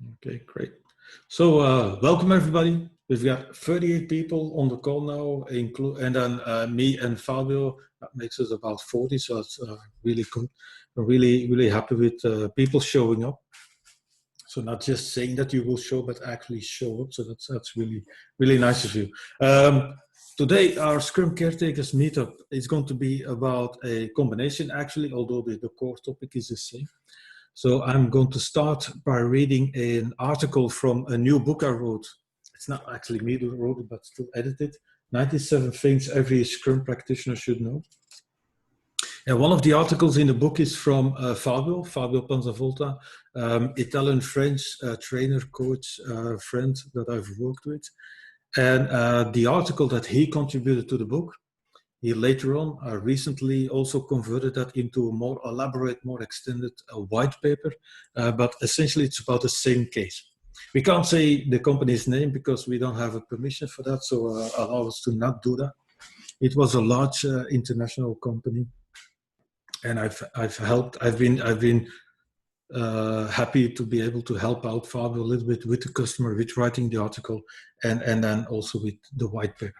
Okay, great. So welcome everybody. We've got 38 people on the call now, and then me and Fabio. That makes us about 40, so it's really good. I'm really happy with people showing up. So not just saying that you will show, but actually show up. So that's really nice of you. Today our Scrum Caretakers meetup is going to be about a combination, actually, although the core topic is the same. So I'm going to start by reading an article from a new book I wrote. It's not actually me who wrote it, but still edited. 97 Things Every Scrum Practitioner Should Know. And one of the articles in the book is from Fabio Panzavolta, Italian-French trainer, coach, friend that I've worked with. And the article that he contributed to the book, he later on recently also converted that into a more elaborate, more extended white paper, but essentially it's about the same case. We can't say the company's name because we don't have a permission for that, so allow us to not do that. It was a large international company, and I've been happy to be able to help out Fabio a little bit with the customer, with writing the article, and then also with the white paper.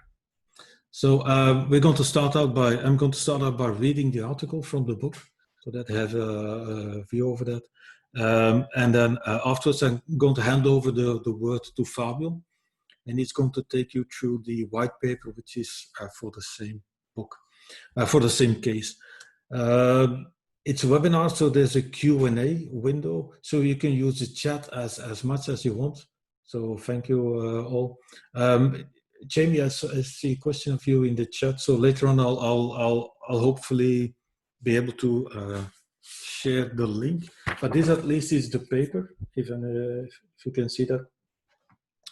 So I'm going to start out by reading the article from the book, so that I have a view over that. And then afterwards, I'm going to hand over the word to Fabio, and he's going to take you through the white paper, which is for the same book, for the same case. It's a webinar, so there's a Q&A window, so you can use the chat as much as you want. So thank you all. Jamie, I see a question of you in the chat. So later on, I'll hopefully be able to share the link. But this at least is the paper, if you can see that.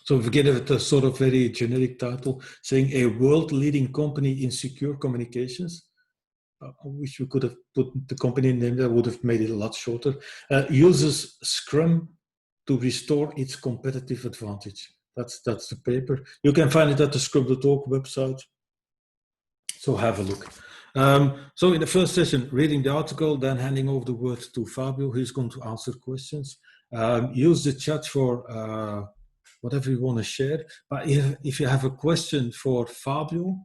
So we give it a sort of very generic title, saying a world-leading company in secure communications. I wish we could have put the company name there, would have made it a lot shorter. Uses Scrum to restore its competitive advantage. That's the paper. You can find it at the Scrum.org website. So have a look. So in the first session, reading the article, then handing over the word to Fabio, who's going to answer questions. Use the chat for whatever you want to share. But if you have a question for Fabio,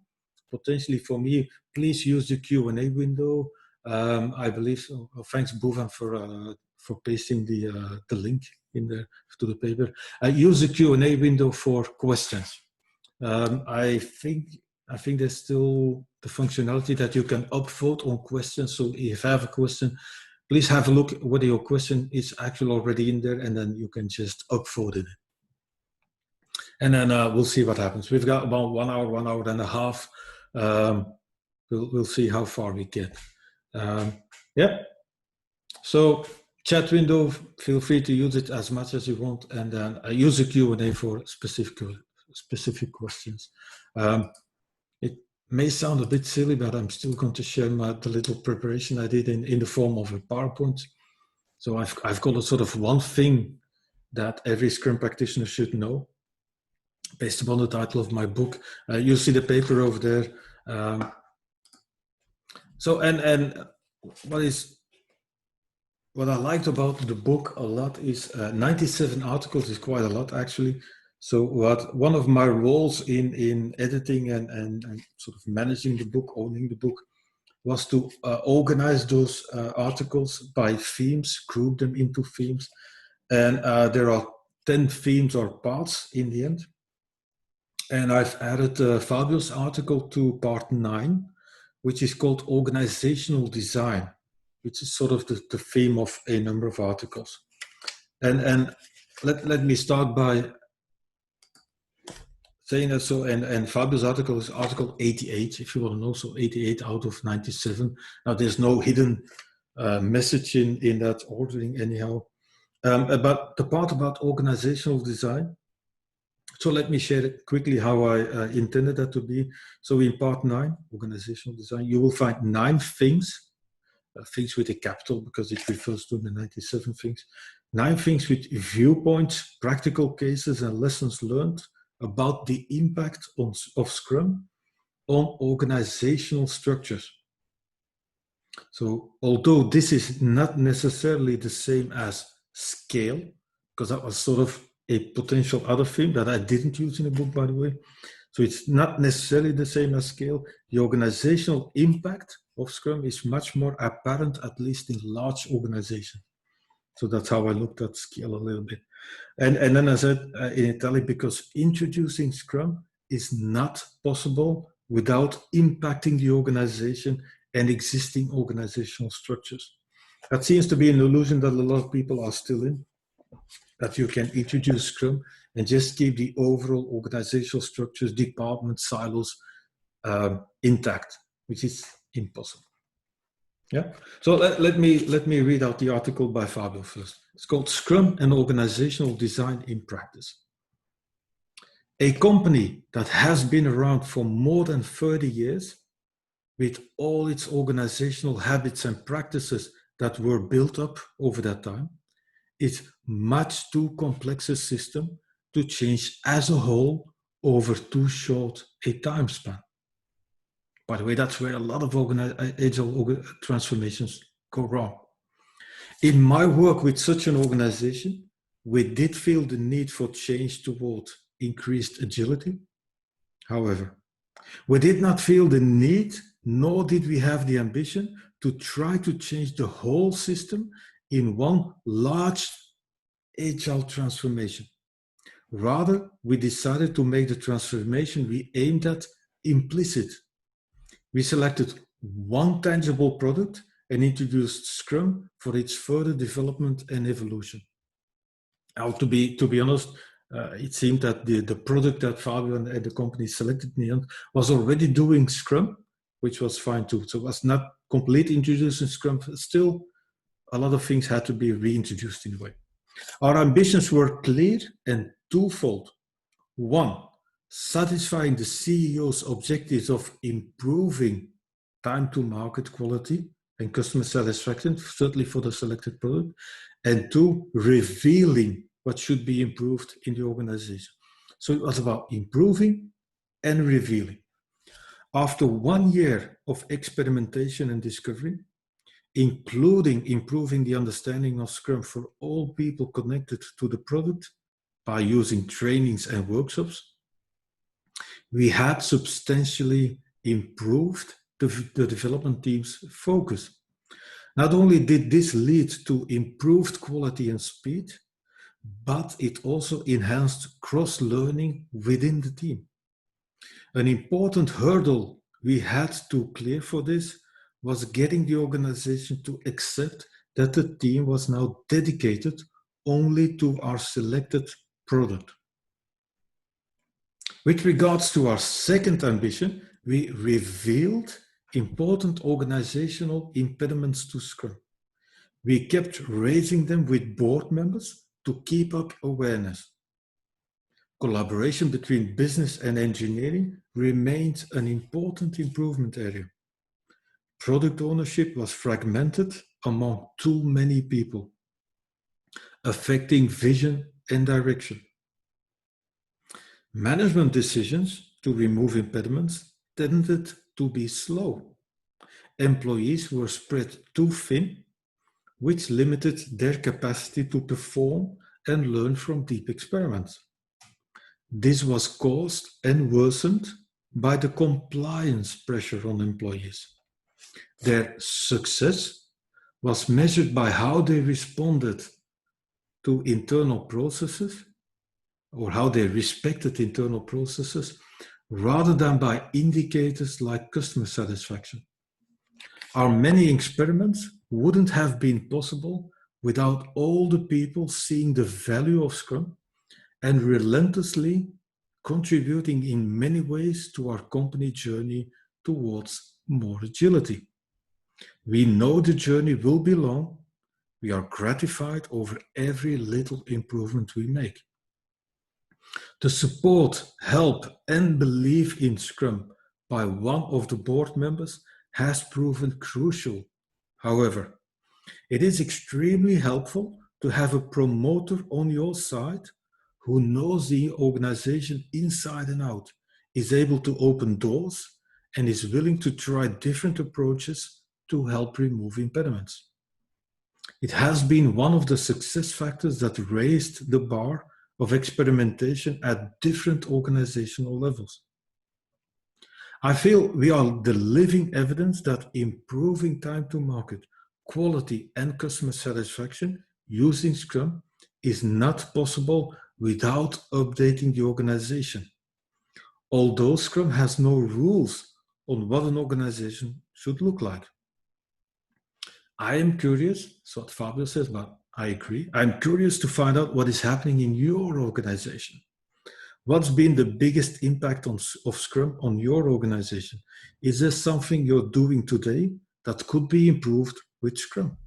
potentially for me, please use the Q&A window. I believe so. Thanks, Bhuvan, for pasting the link in there to the paper. Use the Q&A window for questions. I think there's still the functionality that you can upvote on questions. So if you have a question, please have a look whether your question is actually already in there, and then you can just upvote it. And then we'll see what happens. We've got about 1 hour, 1 hour and a half. We'll see how far we get. Yeah. So chat window, feel free to use it as much as you want, and then use the Q&A for specific questions. It may sound a bit silly, but I'm still going to share the little preparation I did in the form of a PowerPoint. So I've got a sort of one thing that every Scrum practitioner should know, based upon the title of my book. You see the paper over there. So and what I liked about the book a lot is 97 articles is quite a lot, actually. So one of my roles in editing and sort of managing the book, owning the book, was to organize those articles by themes, group them into themes. And there are 10 themes or parts in the end. And I've added Fabio's article to part 9, which is called Organizational Design, which is sort of the theme of a number of articles. And let me start by saying that. So, and Fabio's article is article 88, if you want to know, so 88 out of 97. Now, there's no hidden message in that ordering anyhow. But the part about organizational design, so let me share quickly how I intended that to be. So in part 9, organizational design, you will find 9 things, things with a capital because it refers to the 97 things, 9 things with viewpoints, practical cases and lessons learned about the impact of Scrum on organizational structures. So although this is not necessarily the same as scale, because that was sort of a potential other theme that I didn't use in the book, by the way. So it's not necessarily the same as scale. The organizational impact of Scrum is much more apparent, at least in large organizations. So that's how I looked at scale a little bit. And then I said in Italy, because introducing Scrum is not possible without impacting the organization and existing organizational structures. That seems to be an illusion that a lot of people are still in, that you can introduce Scrum and just keep the overall organizational structures, departments, silos intact, which is impossible. Yeah. So let me read out the article by Fabio first. It's called Scrum and Organizational Design in Practice. A company that has been around for more than 30 years, with all its organizational habits and practices that were built up over that time, is much too complex a system to change as a whole over too short a time span. By the way, that's where a lot of agile transformations go wrong. In my work with such an organization, we did feel the need for change toward increased agility. However, we did not feel the need, nor did we have the ambition to try to change the whole system in one large agile transformation. Rather, we decided to make the transformation we aimed at implicit. We selected one tangible product and introduced Scrum for its further development and evolution. Now, to be honest, it seemed that the product that Fabio and the company selected in the end was already doing Scrum, which was fine too. So it was not completely introducing Scrum, but still a lot of things had to be reintroduced in a way. Our ambitions were clear and twofold. One, satisfying the CEO's objectives of improving time to market quality and customer satisfaction, certainly for the selected product. And two, revealing what should be improved in the organization. So it was about improving and revealing. After 1 year of experimentation and discovery, including improving the understanding of Scrum for all people connected to the product by using trainings and workshops, we had substantially improved the development team's focus. Not only did this lead to improved quality and speed, but it also enhanced cross-learning within the team. An important hurdle we had to clear for this was getting the organization to accept that the team was now dedicated only to our selected product. With regards to our second ambition, we revealed important organizational impediments to Scrum. We kept raising them with board members to keep up awareness. Collaboration between business and engineering remained an important improvement area. Product ownership was fragmented among too many people, affecting vision and direction. Management decisions to remove impediments tended to be slow. Employees were spread too thin, which limited their capacity to perform and learn from deep experiments. This was caused and worsened by the compliance pressure on employees. Their success was measured by how they responded to internal processes or how they respected internal processes rather than by indicators like customer satisfaction. Our many experiments wouldn't have been possible without all the people seeing the value of Scrum and relentlessly contributing in many ways to our company journey towards more agility. We know the journey will be long. We are gratified over every little improvement we make. The support, help, and belief in Scrum by one of the board members has proven crucial. However, it is extremely helpful to have a promoter on your side who knows the organization inside and out, is able to open doors, and is willing to try different approaches to help remove impediments. It has been one of the success factors that raised the bar of experimentation at different organizational levels. I feel we are the living evidence that improving time to market, quality, and customer satisfaction using Scrum is not possible without updating the organization. Although Scrum has no rules on what an organization should look like. I am curious, that's what Fabio says, but I agree. I'm curious to find out what is happening in your organization. What's been the biggest impact of Scrum on your organization? Is there something you're doing today that could be improved with Scrum?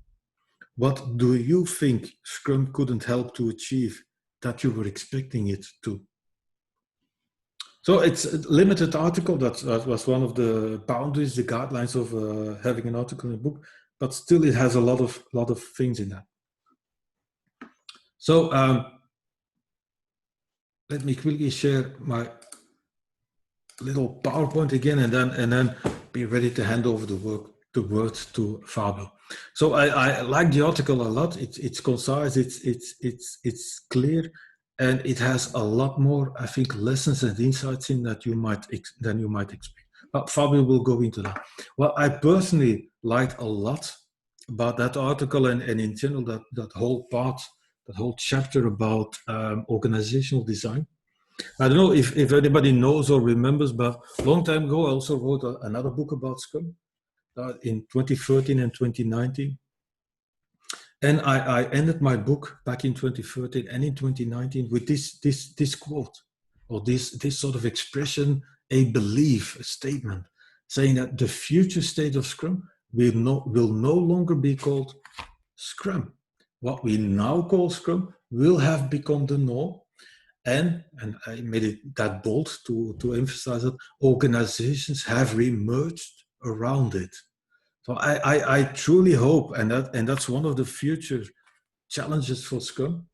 What do you think Scrum couldn't help to achieve that you were expecting it to? So it's a limited article. That was one of the boundaries, the guidelines of having an article in a book, but still it has a lot of things in that. So let me quickly share my little PowerPoint again, and then be ready to hand over the word to Fabio. So I like the article a lot. It's concise. It's clear, and it has a lot more, I think, lessons and insights in that than you might expect. But Fabio will go into that. What I personally liked a lot about that article, and in general that whole part, that whole chapter about organizational design. I don't know if anybody knows or remembers, but a long time ago I also wrote another book about Scrum in 2013 and 2019. And I ended my book back in 2013 and in 2019 with this quote, or this sort of expression, a belief, a statement, saying that the future state of Scrum will no longer be called Scrum. What we now call Scrum will have become the norm. And I made it that bold to emphasize that organizations have remerged around it. So I truly hope, and that's one of the future challenges for Scrum,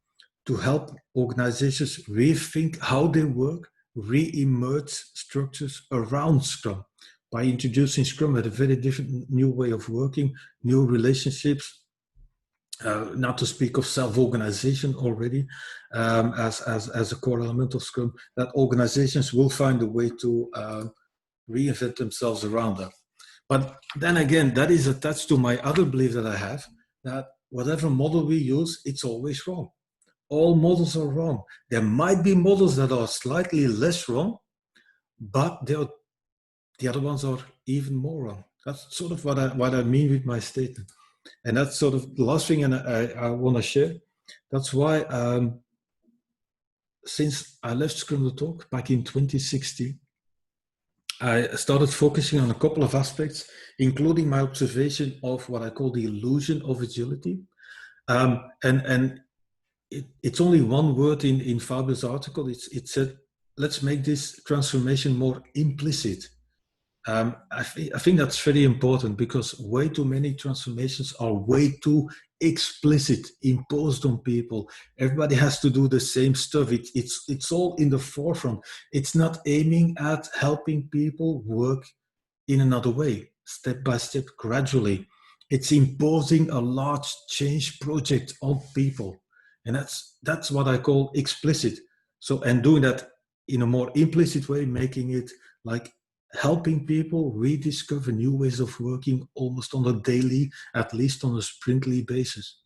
to help organizations rethink how they work, re-emerge structures around Scrum by introducing Scrum at a very different new way of working, new relationships. Not to speak of self-organization already as a core element of Scrum, that organizations will find a way to reinvent themselves around that. But then again, that is attached to my other belief that I have, that whatever model we use, it's always wrong. All models are wrong. There might be models that are slightly less wrong, but the other ones are even more wrong. That's sort of what I mean with my statement. And that's sort of the last thing I want to share. That's why since I left Scrum the Talk back in 2016, I started focusing on a couple of aspects, including my observation of what I call the illusion of agility. And it's only one word in Fabio's article. It said, let's make this transformation more implicit. I think that's very important, because way too many transformations are way too explicit, imposed on people. Everybody has to do the same stuff. It's all in the forefront. It's not aiming at helping people work in another way, step by step, gradually. It's imposing a large change project on people. And that's what I call explicit. So, and doing that in a more implicit way, making it like helping people rediscover new ways of working almost on a daily, at least on a sprintly basis.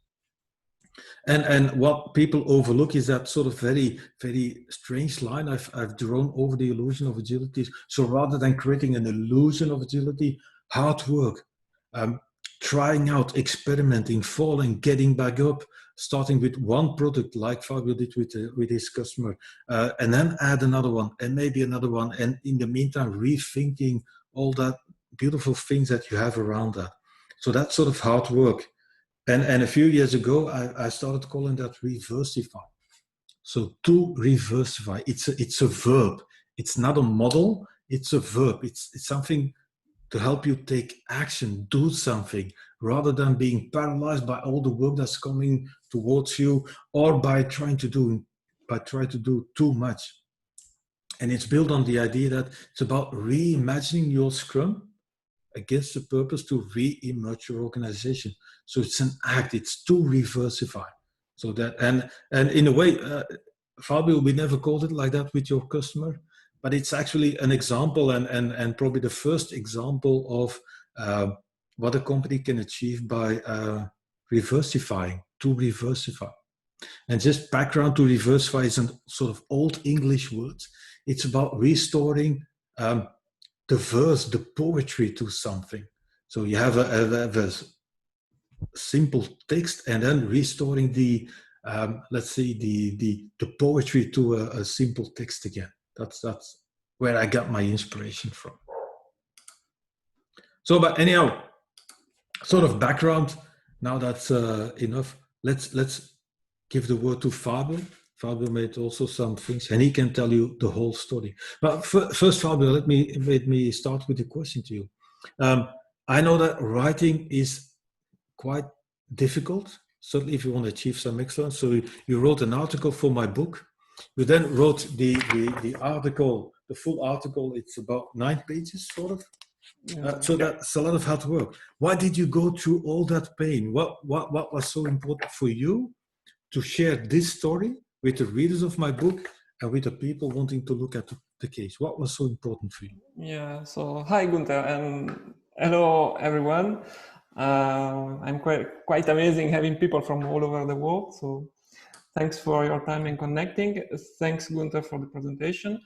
And what people overlook is that sort of very, very strange line I've drawn over the illusion of agility. So rather than creating an illusion of agility, hard work, trying out, experimenting, falling, getting back up, starting with one product like Fabio did with his customer, and then add another one and maybe another one. And in the meantime, rethinking all that beautiful things that you have around that. So that's sort of hard work. And a few years ago, I started calling that reversify. So to reversify, it's a verb. It's not a model, it's a verb. It's something to help you take action, do something, rather than being paralyzed by all the work that's coming towards you, or by trying to do too much. And it's built on the idea that it's about reimagining your Scrum against the purpose to re-emerge your organization. So it's an act, it's to reversify. So that, and in a way, Fabio, we never called it like that with your customer, but it's actually an example and probably the first example of what a company can achieve by reversifying, to reversify. And just background, to reversify is a sort of old English word. It's about restoring the verse, the poetry to something. So you have a simple text and then restoring the, let's say, the poetry to a simple text again. That's where I got my inspiration from. So, but anyhow, sort of background. Now that's enough. Let's give the word to Fabio. Fabio made also some things, and he can tell you the whole story. But first, Fabio, let me start with a question to you. I know that writing is quite difficult, certainly if you want to achieve some excellence. So you wrote an article for my book. You then wrote the article, the full article. It's about 9 pages, sort of. So that's a lot of hard work. Why did you go through all that pain? What was so important for you to share this story with the readers of my book and with the people wanting to look at the case? What was so important for you? Yeah, so hi Gunther and hello everyone. I'm quite amazing having people from all over the world. So thanks for your time and connecting. Thanks Gunther for the presentation.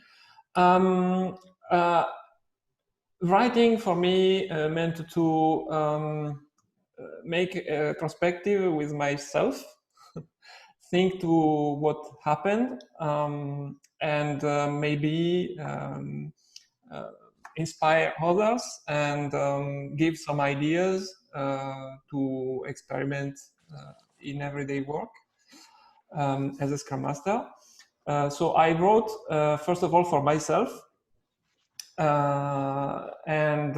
Writing for me meant to make a perspective with myself, think to what happened, and maybe inspire others and give some ideas to experiment in everyday work as a Scrum Master. So I wrote, first of all, for myself, and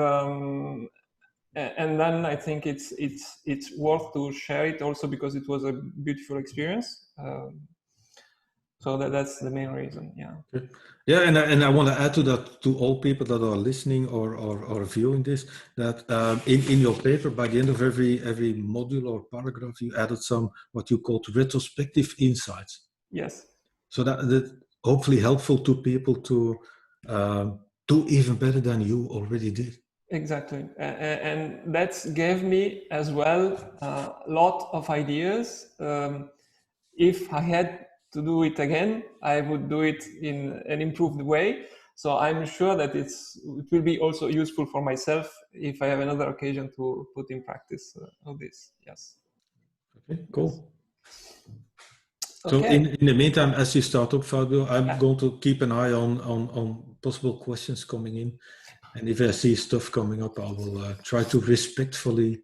then I think it's worth to share it also because it was a beautiful experience. So that's the main reason. Yeah. Okay. Yeah, and I want to add to that, to all people that are listening or viewing this, that in your paper, by the end of every module or paragraph, you added some what you called retrospective insights. Yes. So that hopefully helpful to people to do even better than you already did. Exactly, and that gave me as well a lot of ideas. If I had to do it again, I would do it in an improved way. So I'm sure that it will be also useful for myself if I have another occasion to put in practice all this. Yes. Okay, cool. Yes. So Okay. in the meantime, as you start up, Fabio, I'm going to keep an eye on possible questions coming in. And if I see stuff coming up, I will try to respectfully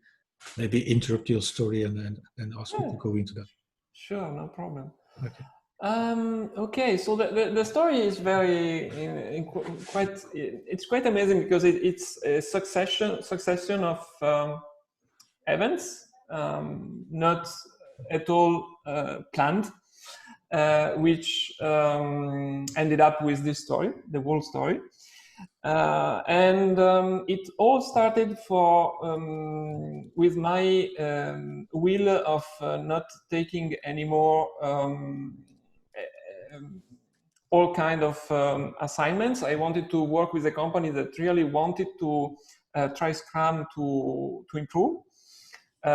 maybe interrupt your story and ask you to go into that. Sure, no problem. Okay. Okay, so the story is very it's quite amazing because it's a succession of events, not at all planned, which ended up with this story, the whole story. And it all started with my will of not taking anymore all kind of assignments. I wanted to work with a company that really wanted to try Scrum to improve,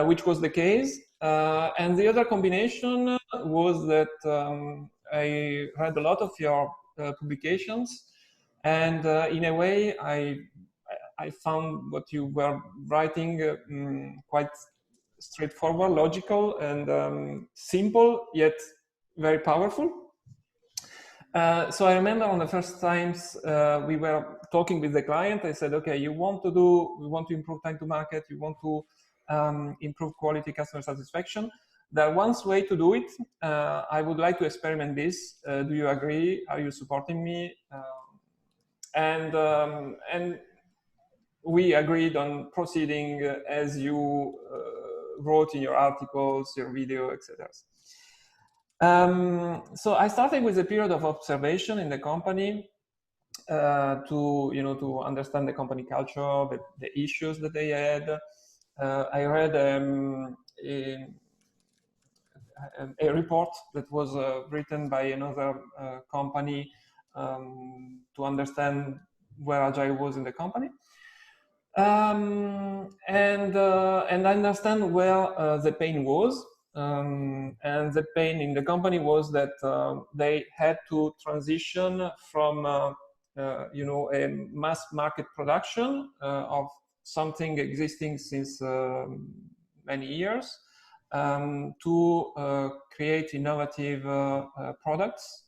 which was the case. And the other combination was that I read a lot of your publications, and in a way, I found what you were writing quite straightforward, logical, and simple, yet very powerful. So I remember on the first times we were talking with the client, I said, okay, we want to improve time to market, you want to improve quality customer satisfaction. There one's way to do it. I would like to experiment this. Do you agree? Are you supporting me? And we agreed on proceeding as you wrote in your articles, your video, etc. So I started with a period of observation in the company, to understand the company culture, the issues that they had. I read a report that was written by another company to understand where Agile was in the company. And understand where the pain was. And the pain in the company was that they had to transition from a mass market production of something existing since many years to create innovative products,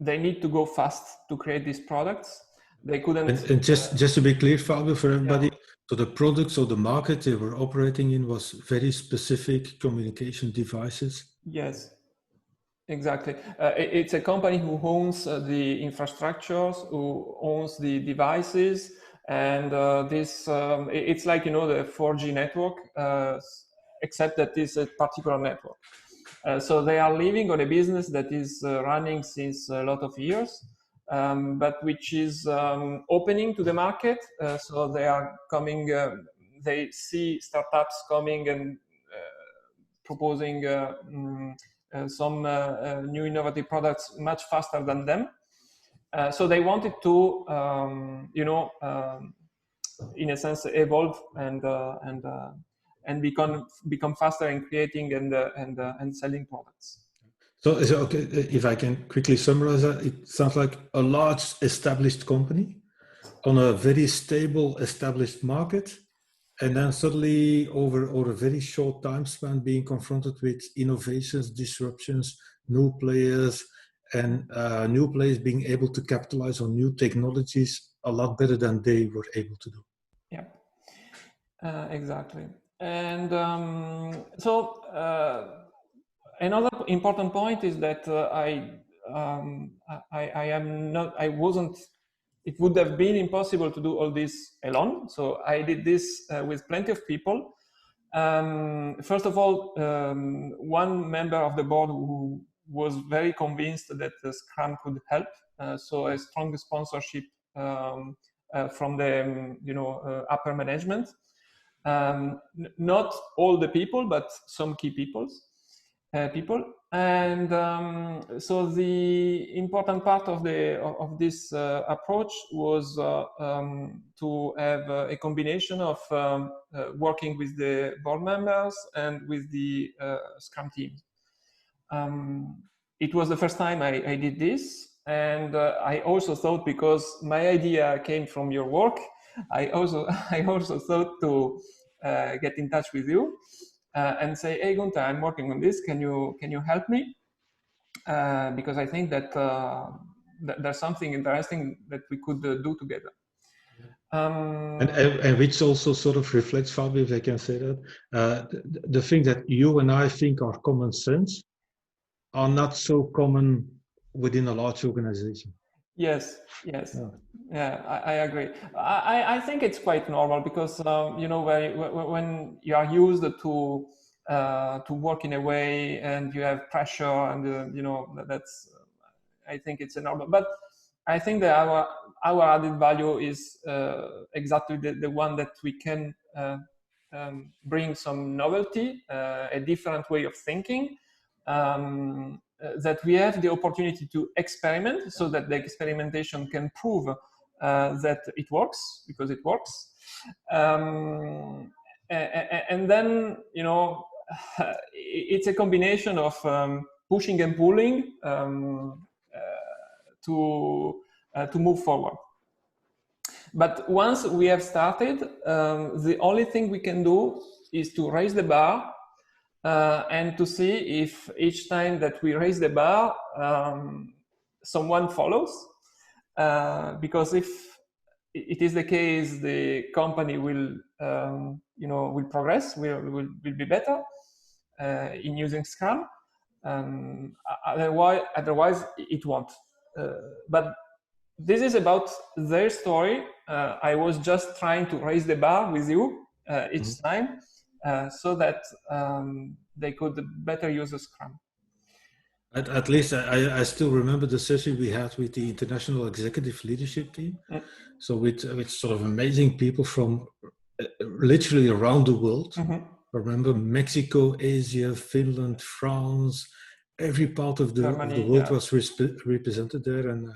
they need to go fast to create these products. They couldn't. And just to be clear, Fabio, for everybody, so the products or the market they were operating in was very specific communication devices. Yes, exactly. It's a company who owns the infrastructures, who owns the devices, and it's like the 4G network, except that it's a particular network. So they are living on a business that is running since a lot of years. But which is opening to the market. So they are coming, they see startups coming and proposing some new innovative products much faster than them. So they wanted to, in a sense, evolve and become faster in creating and selling products. So is it okay if I can quickly summarize that? It sounds like a large established company on a very stable established market, and then suddenly over a very short time span being confronted with innovations, disruptions, new players, and new players being able to capitalize on new technologies a lot better than they were able to do. Yeah, exactly. And another important point is that it would have been impossible to do all this alone. So I did this with plenty of people. First of all, one member of the board who was very convinced that Scrum could help. So a strong sponsorship from the upper management. Not all the people, but some key people. And so the important part of this approach was to have a combination of working with the board members and with the Scrum team. It was the first time I did this, and I also thought, because my idea came from your work, I also thought to get in touch with you. And say, hey Gunther, I'm working on this. Can you help me? Because I think that there's something interesting that we could do together. And which also sort of reflects, Fabio, if I can say that, the thing that you and I think are common sense are not so common within a large organization. Yes. Yeah, I agree. I think it's quite normal because when you are used to work in a way and you have pressure and that's I think it's a normal. But I think that our added value is exactly the one that we can bring some novelty, a different way of thinking. That we have the opportunity to experiment, so that the experimentation can prove that it works, because it works. And then, it's a combination of pushing and pulling to move forward. But once we have started, the only thing we can do is to raise the bar and to see if each time that we raise the bar, someone follows. Because if it is the case, the company will progress, will be better in using Scrum. Otherwise, it won't. But this is about their story. I was just trying to raise the bar with you each time, so that they could better use the Scrum. At least I still remember the session we had with the International Executive Leadership Team. Mm. So with sort of amazing people from literally around the world. Mm-hmm. I remember Mexico, Asia, Finland, France, every part of the Germany, world yeah. was represented there. And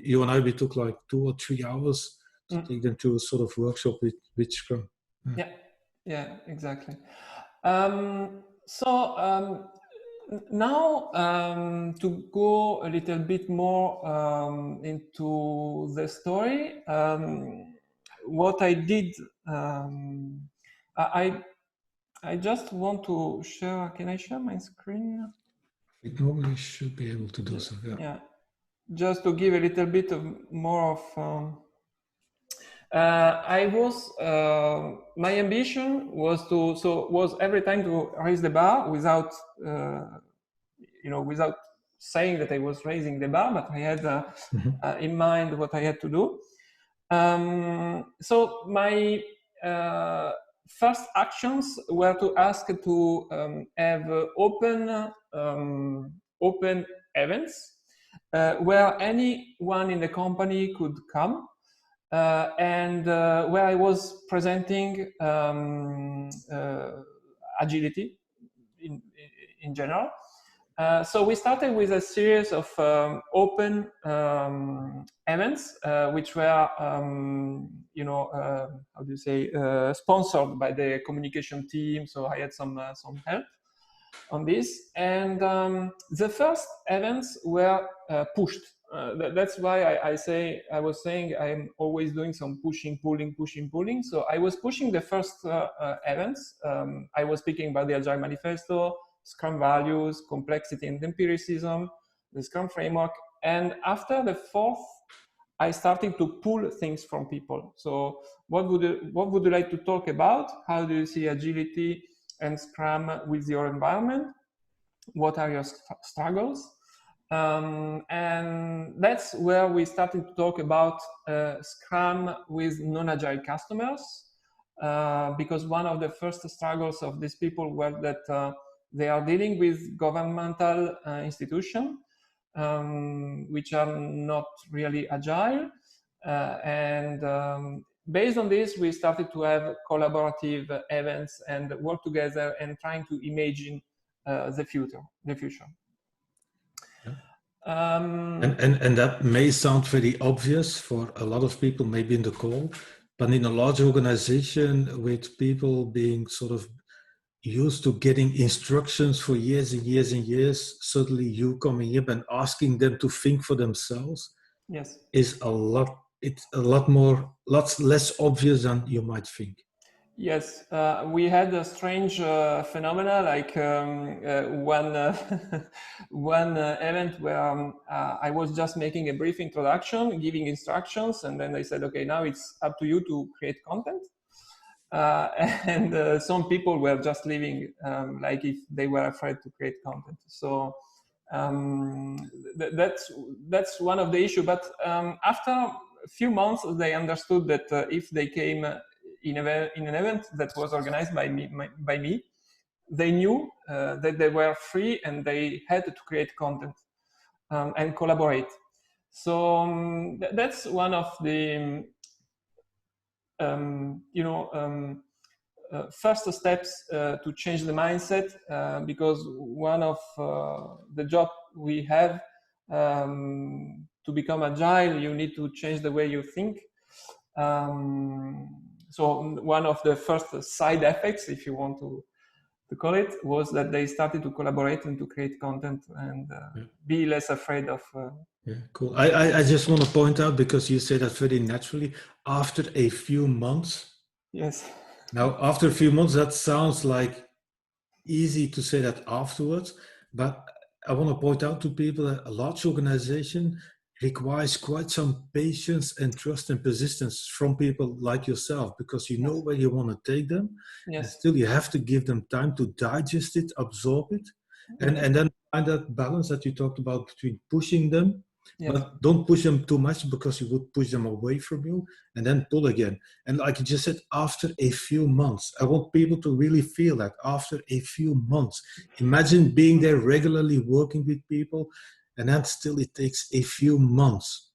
you and I, we took like 2 or 3 hours to take them to a sort of workshop with Scrum. Yeah, exactly. Now to go a little bit more into the story, what I did, I just want to share. Can I share my screen? We normally should be able to do so. Yeah, just to give a little bit of more of. I was my ambition was was every time to raise the bar without without saying that I was raising the bar, but I had in mind what I had to do. So my first actions were to ask to have open events where anyone in the company could come. And where I was presenting agility in general. So we started with a series of open events, which were, how do you say, sponsored by the communication team. So I had some help on this. And the first events were pushed. That's why I was saying I'm always doing some pushing, pulling. So I was pushing the first events. I was speaking about the Agile Manifesto, Scrum values, complexity and empiricism, the Scrum framework. And after the fourth, I started to pull things from people. So what would you like to talk about? How do you see agility and Scrum with your environment? What are your struggles? And that's where we started to talk about Scrum with non-agile customers, because one of the first struggles of these people were that they are dealing with governmental institutions, which are not really agile. And based on this, we started to have collaborative events and work together and trying to imagine the future. Yeah. And that may sound very obvious for a lot of people, maybe in the call, but in a large organization with people being sort of used to getting instructions for years and years and years, suddenly you coming in and asking them to think for themselves, yes, is it's a lots less obvious than you might think. Yes, we had a strange phenomena, like one event where I was just making a brief introduction, giving instructions, and then they said, okay, now it's up to you to create content. And some people were just leaving, like if they were afraid to create content. So that's one of the issues. But after a few months, they understood that if they came in an event that was organized by me, they knew that they were free and they had to create content and collaborate. So that's one of the first steps to change the mindset, because one of the job we have to become agile, you need to change the way you think. So one of the first side effects, if you want to call it, was that they started to collaborate and to create content and be less afraid of. Yeah, cool. I just want to point out, because you say that very naturally, after a few months. Yes. Now, after a few months, that sounds like easy to say that afterwards, but I want to point out to people that a large organization requires quite some patience and trust and persistence from people like yourself, because you know where you want to take them. Yes. And still you have to give them time to digest it, absorb it, and then find that balance that you talked about between pushing them Yes. But don't push them too much because you would push them away from you, and then pull again. And like you just said, after a few months, I want people to really feel that after a few months. Imagine being there regularly working with people, and then still it takes a few months.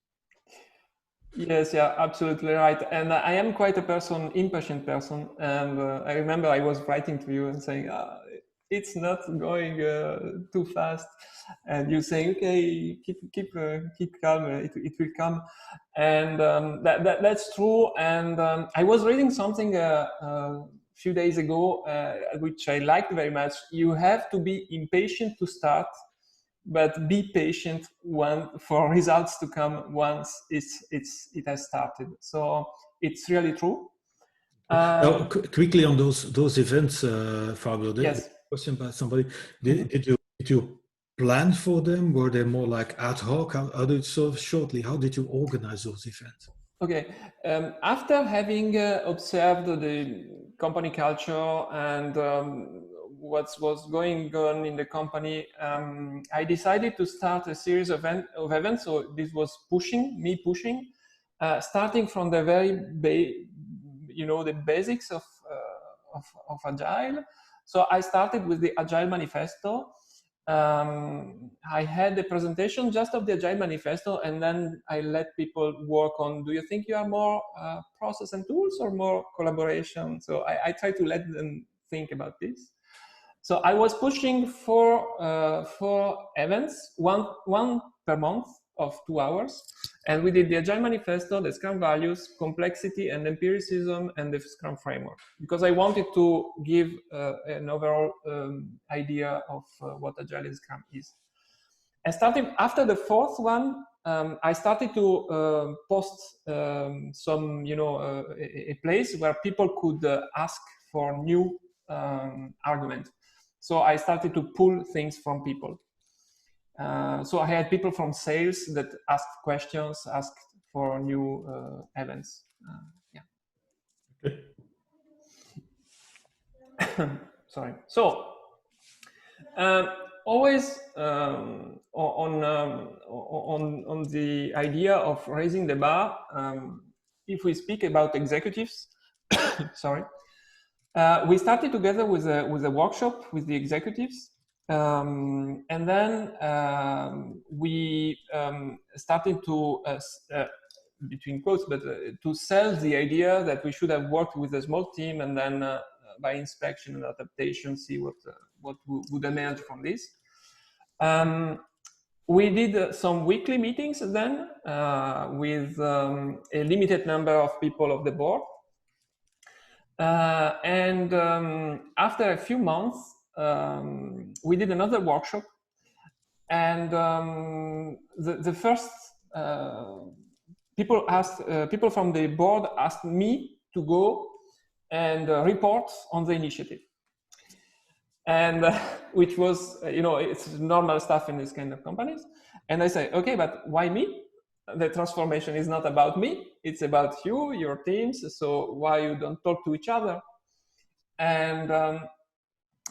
Yes, yeah, absolutely right. And I am quite a impatient person. And I remember I was writing to you and saying, it's not going too fast. And you saying, okay, keep calm, it will come. And that's true. And I was reading something a few days ago, which I liked very much. You have to be impatient to start, but be patient for results to come once it has started. So it's really true. Now, quickly on those events, Fabio. Yes. Question by somebody: Did you plan for them? Were they more like ad hoc? How did so shortly? How did you organize those events? Okay. After having observed the company culture and what was going on in the company, I decided to start a series of events. So this was me pushing, starting from the very the basics of Agile. So I started with the Agile Manifesto. I had the presentation just of the Agile Manifesto, and then I let people work on, do you think you are more process and tools or more collaboration? So I try to let them think about this. So I was pushing for events, one per month of 2 hours. And we did the Agile Manifesto, the Scrum values, complexity and empiricism, and the Scrum framework, because I wanted to give an overall idea of what Agile and Scrum is. And starting after the fourth one, I started to post some, a place where people could ask for new argument. So I started to pull things from people. So I had people from sales that asked questions, asked for new events. Yeah. Sorry. So always on the idea of raising the bar. If we speak about executives, sorry, we started together with a workshop with the executives. And then we started to, between quotes, but to sell the idea that we should have worked with a small team, and then by inspection and adaptation, see what would emerge from this. We did some weekly meetings then with a limited number of people of the board. And after a few months, we did another workshop, and the first people from the board asked me to go and report on the initiative, and which was it's normal stuff in this kind of companies. And I say, okay, but why me? The transformation is not about me, it's about you, your teams, so why you don't talk to each other? And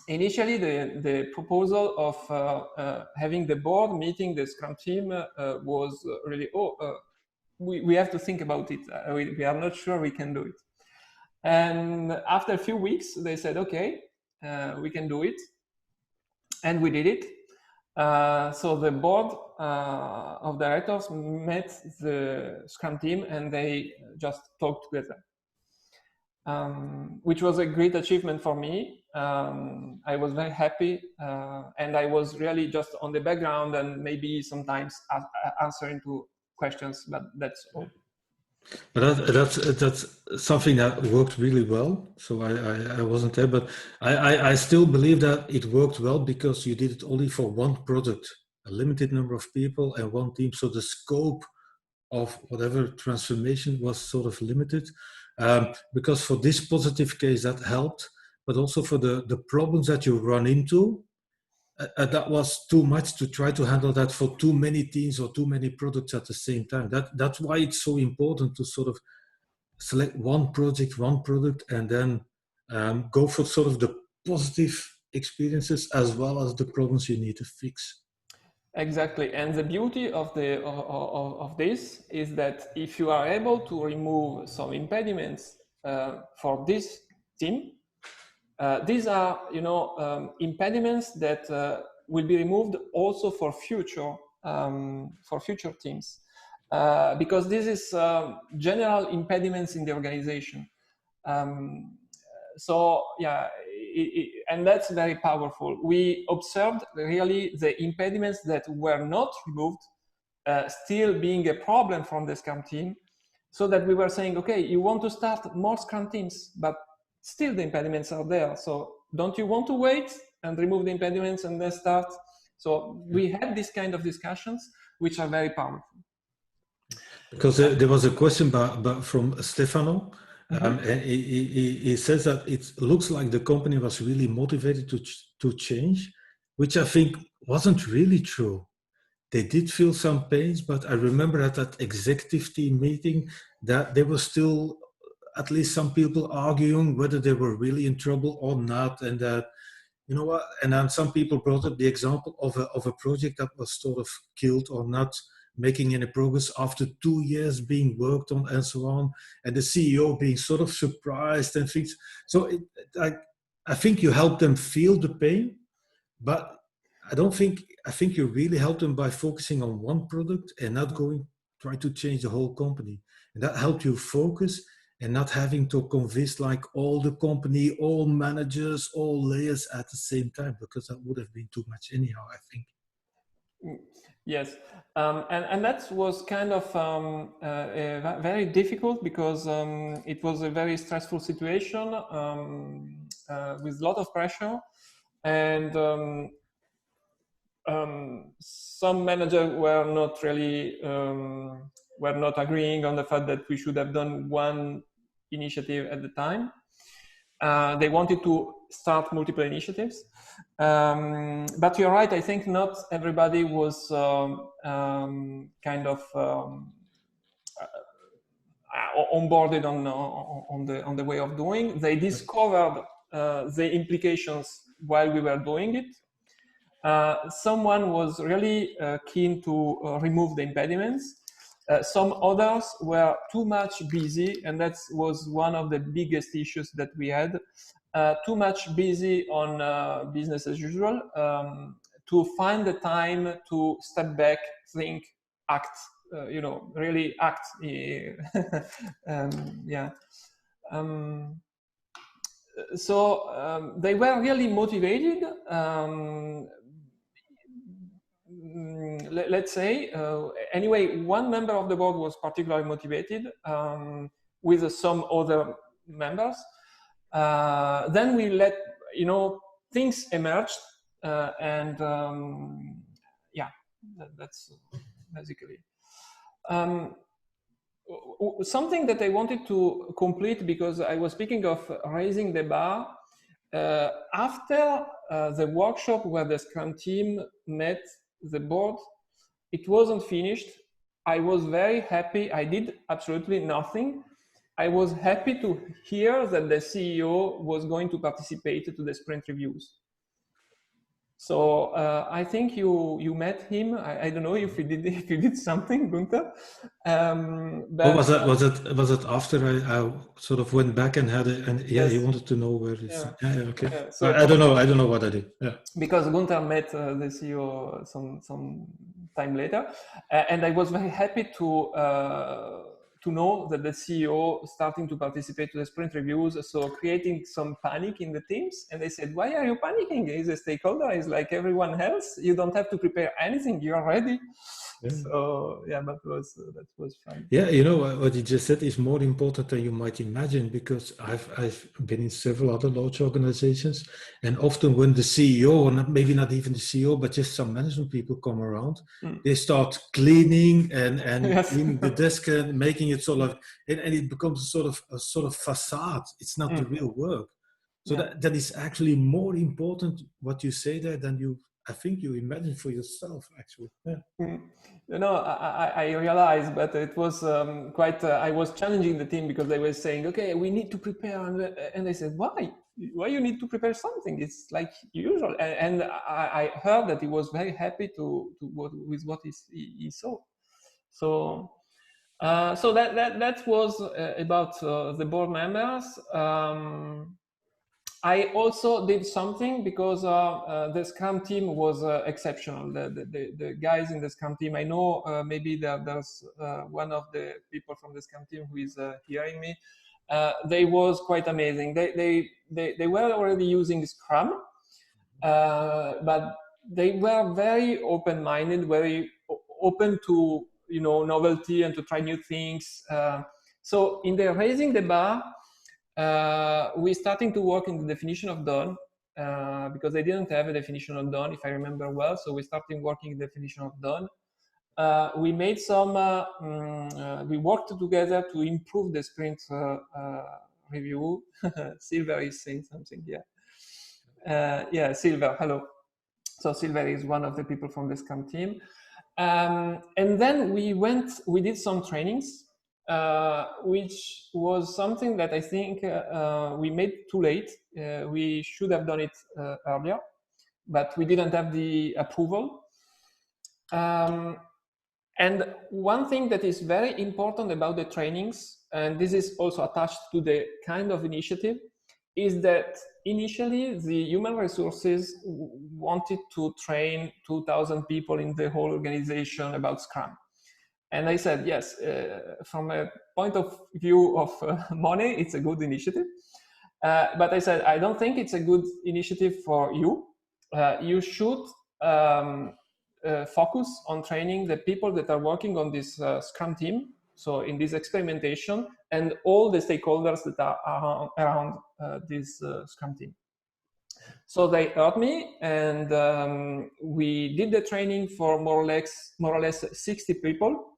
initially the proposal of having the board meeting the Scrum team was really, we have to think about it, we are not sure we can do it. And after a few weeks they said, okay, we can do it, and we did it. So the board of directors met the Scrum team, and they just talked together, which was a great achievement for me. I was very happy, and I was really just on the background and maybe sometimes answering to questions, but that's all. But that's something that worked really well. So I wasn't there, but I still believe that it worked well because you did it only for one product, a limited number of people and one team. So the scope of whatever transformation was sort of limited. Because for this positive case that helped, but also for the problems that you run into, that was too much to try to handle that for too many teams or too many products at the same time. That's why it's so important to sort of select one project, one product, and then go for sort of the positive experiences as well as the problems you need to fix. Exactly, and the beauty of this is that if you are able to remove some impediments for this team, these are, impediments that will be removed also for future teams, because this is general impediments in the organization. So yeah, and that's very powerful. We observed really the impediments that were not removed still being a problem from the Scrum team, so that we were saying, okay, you want to start more Scrum teams, but still the impediments are there. So don't you want to wait and remove the impediments and then start? So we had this kind of discussions, which are very powerful. Because there was a question from Stefano. And he says that it looks like the company was really motivated to change, which I think wasn't really true. They did feel some pains, but I remember at that executive team meeting that there was still at least some people arguing whether they were really in trouble or not, and that, you know what, and then some people brought up the example of a project that was sort of killed or not making any progress after 2 years being worked on and so on, and the CEO being sort of surprised and things. So I think you help them feel the pain, but I think you really help them by focusing on one product and not try to change the whole company. And that helped you focus and not having to convince like all the company, all managers, all layers at the same time, because that would have been too much anyhow, I think. Yes, and that was kind of very difficult, because it was a very stressful situation with a lot of pressure, and some managers were not really were not agreeing on the fact that we should have done one initiative at the time. They wanted to start multiple initiatives, but you're right. I think not everybody was kind of onboarded on the way of doing. They discovered the implications while we were doing it. Someone was really keen to remove the impediments. Some others were too much busy, and that was one of the biggest issues that we had. Too much busy on business as usual, to find the time to step back, think, act, really act. Yeah. So they were really motivated. Let's say, anyway, one member of the board was particularly motivated, with some other members. Then we let, things emerged, and yeah, that's basically. Something that I wanted to complete, because I was speaking of raising the bar, after the workshop where the Scrum team met the board, it wasn't finished. I was very happy. I did absolutely nothing. I was happy to hear that the CEO was going to participate to the sprint reviews. So I think you met him. I don't know if you did something, Gunther. But was it after I sort of went back and had it, and yeah, yes. He wanted to know where it's. Yeah, okay. Yeah, so I don't know what I did. Yeah. Because Gunther met the CEO some time later, and I was very happy to know that the CEO starting to participate to the sprint reviews, so creating some panic in the teams. And they said, "Why are you panicking? He's a stakeholder. He's like everyone else. You don't have to prepare anything. You are ready." Yeah. So yeah, that was fun. Yeah, what you just said is more important than you might imagine, because I've been in several other large organizations, and often when the CEO, or maybe not even the CEO, but just some management people come around, they start cleaning and yes. Cleaning the desk and making it sort of, and it becomes a sort of facade. It's not the real work. So that is actually more important what you say there than I think you imagine for yourself, actually. Yeah. I realized, but it was quite. I was challenging the team, because they were saying, "Okay, we need to prepare," and they said, "Why? why you need to prepare something? It's like usual. And I heard that he was very happy with what he saw. So so that was about the board members. I also did something because the Scrum team was exceptional. The guys in the Scrum team, I know maybe there's one of the people from the Scrum team who is hearing me. They was quite amazing. They were already using Scrum, but they were very open-minded, very open to novelty and to try new things. So in the raising the bar, we starting to work in the definition of done because they didn't have a definition of done, if I remember well. So we started working in the definition of done. We made some. We worked together to improve the sprint review. Silver is saying something. Yeah, Silver. Hello. So Silver is one of the people from the Scrum team. And then we did some trainings, which was something that I think we made too late. We should have done it earlier, but we didn't have the approval. And one thing that is very important about the trainings, and this is also attached to the kind of initiative, is that initially the human resources wanted to train 2,000 people in the whole organization about Scrum. And I said, yes, from a point of view of money, it's a good initiative. But I said, I don't think it's a good initiative for you. You should focus on training the people that are working on this Scrum team. So in this experimentation, and all the stakeholders that are around this Scrum team. So they heard me, and we did the training for more or less 60 people.